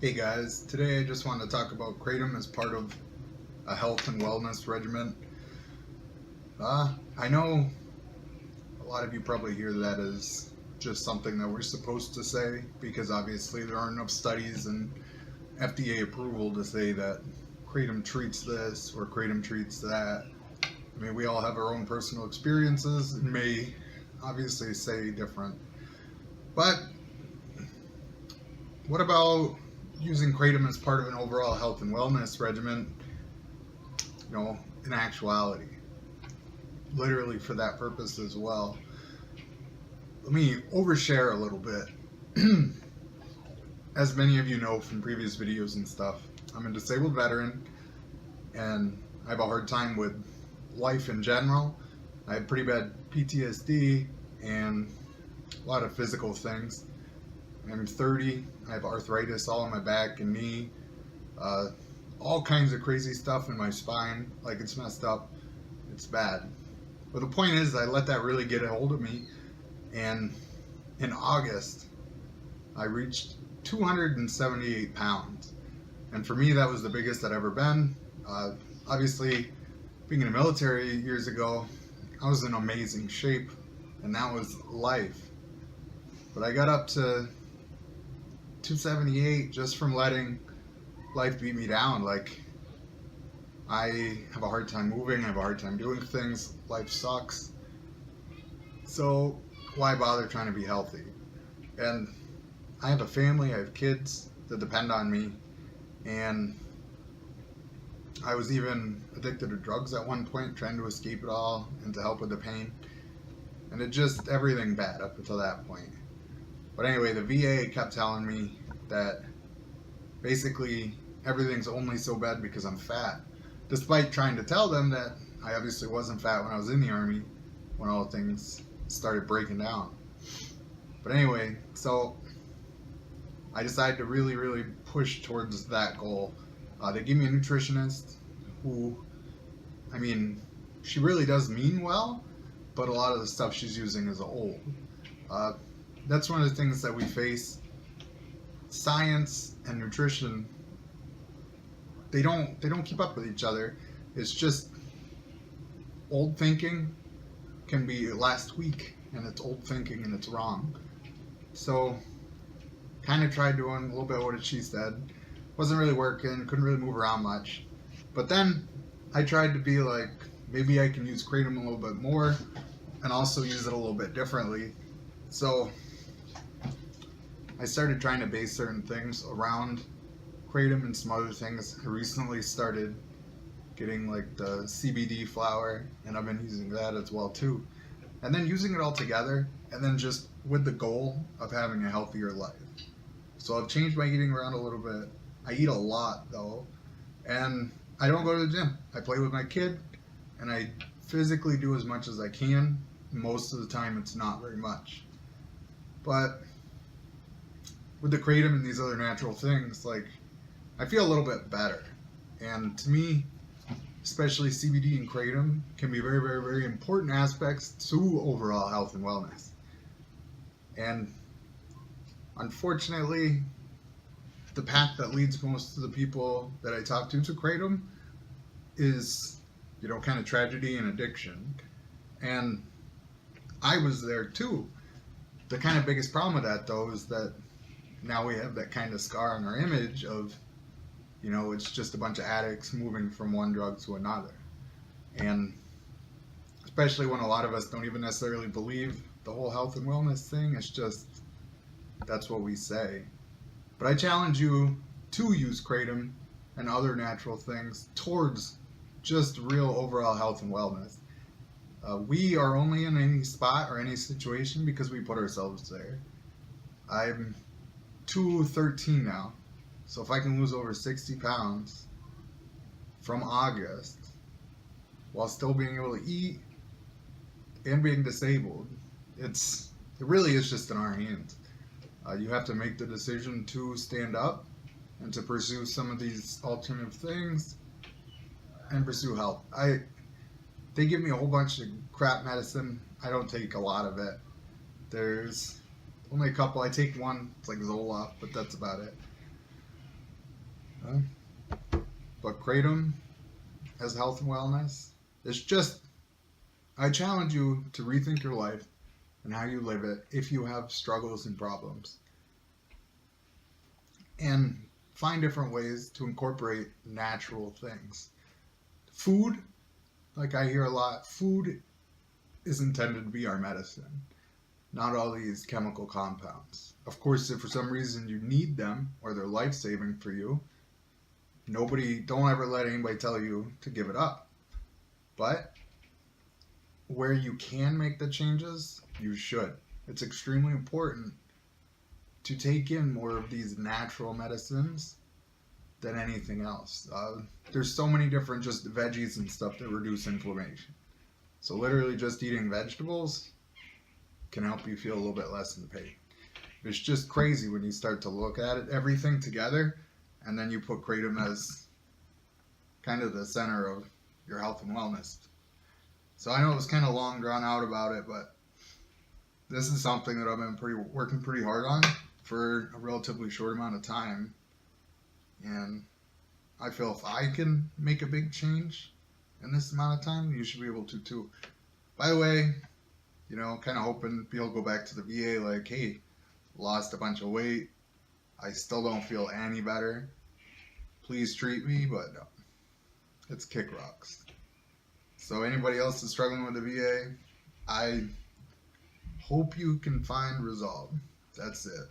Hey guys, today I just want to talk about Kratom as part of a health and wellness regimen. I know a lot of you probably hear that as just something that we're supposed to say because obviously there aren't enough studies and FDA approval to say that Kratom treats this or Kratom treats that. I mean, we all have our own personal experiences and may obviously say different. But what about using Kratom as part of an overall health and wellness regimen, in actuality? Literally for that purpose as well. Let me overshare a little bit. As many of you know from previous videos and stuff, I'm a disabled veteran and I have a hard time with life in general. I have pretty bad PTSD and a lot of physical things. I'm 30, I have arthritis all in my back and knee, all kinds of crazy stuff in my spine, like it's messed up, it's bad. But the point is, I let that really get a hold of me, and in August, I reached 278 pounds. And for me, that was the biggest I'd ever been. Obviously, being in the military years ago, I was in amazing shape, and that was life. But I got up to 278 just from letting life beat me down. Like, I have a hard time moving, I have a hard time doing things, life sucks. So why bother trying to be healthy? And I have a family, I have kids that depend on me, and I was even addicted to drugs at one point, trying to escape it all and to help with the pain. And it just, everything bad up until that point. But anyway, the VA kept telling me that basically everything's only so bad because I'm fat. Despite trying to tell them that I obviously wasn't fat when I was in the Army, when all things started breaking down. But anyway, so I decided to really, really push towards that goal. They gave me a nutritionist who, I mean, she really does mean well, but a lot of the stuff she's using is old. That's one of the things that we face. Science and nutrition, they don't keep up with each other. It's just old thinking can be last week, and it's old thinking and it's wrong. So kind of tried doing a little bit of what she said. Wasn't really working, couldn't really move around much. But then I tried to be like, maybe I can use Kratom a little bit more and also use it a little bit differently. So I started trying to base certain things around Kratom and some other things. I recently started getting like the CBD flower, and I've been using that as well too. And then using it all together, and then just with the goal of having a healthier life. So I've changed my eating around a little bit. I eat a lot though, and I don't go to the gym. I play with my kid, and I physically do as much as I can. Most of the time it's not very much. But with the Kratom and these other natural things, like, I feel a little bit better. And to me, especially CBD and Kratom can be very, very, very important aspects to overall health and wellness. And unfortunately, the path that leads most of the people that I talk to Kratom is, kind of tragedy and addiction. And I was there too. The kind of biggest problem with that, though, is that now we have that kind of scar on our image of, it's just a bunch of addicts moving from one drug to another. And especially when a lot of us don't even necessarily believe the whole health and wellness thing, it's just, that's what we say. But I challenge you to use Kratom and other natural things towards just real overall health and wellness. We are only in any spot or any situation because we put ourselves there. I'm 213 now, so if I can lose over 60 pounds from August while still being able to eat and being disabled, it really is just in our hands. You have to make the decision to stand up and to pursue some of these alternative things and pursue health. They give me a whole bunch of crap medicine. I don't take a lot of it. There's only a couple. I take one. It's like Zoloft, but that's about it. Uh, but Kratom as health and wellness, it's just, I challenge you to rethink your life and how you live it if you have struggles and problems. And find different ways to incorporate natural things. Food, like I hear a lot, food is intended to be our medicine, not all these chemical compounds. Of course, if for some reason you need them or they're life saving for you, don't ever let anybody tell you to give it up. But where you can make the changes, you should. It's extremely important to take in more of these natural medicines than anything else. There's so many different just veggies and stuff that reduce inflammation. So literally just eating vegetables can help you feel a little bit less in pain. It's just crazy when you start to look at it, everything together, and then you put Kratom as kind of the center of your health and wellness. So I know it was kind of long drawn out about it, but this is something that I've been working pretty hard on for a relatively short amount of time. And I feel if I can make a big change in this amount of time, you should be able to too. By the way, kind of hoping people go back to the VA like, hey, lost a bunch of weight. I still don't feel any better. Please treat me, but no, it's kick rocks. So anybody else is struggling with the VA, I hope you can find resolve. That's it.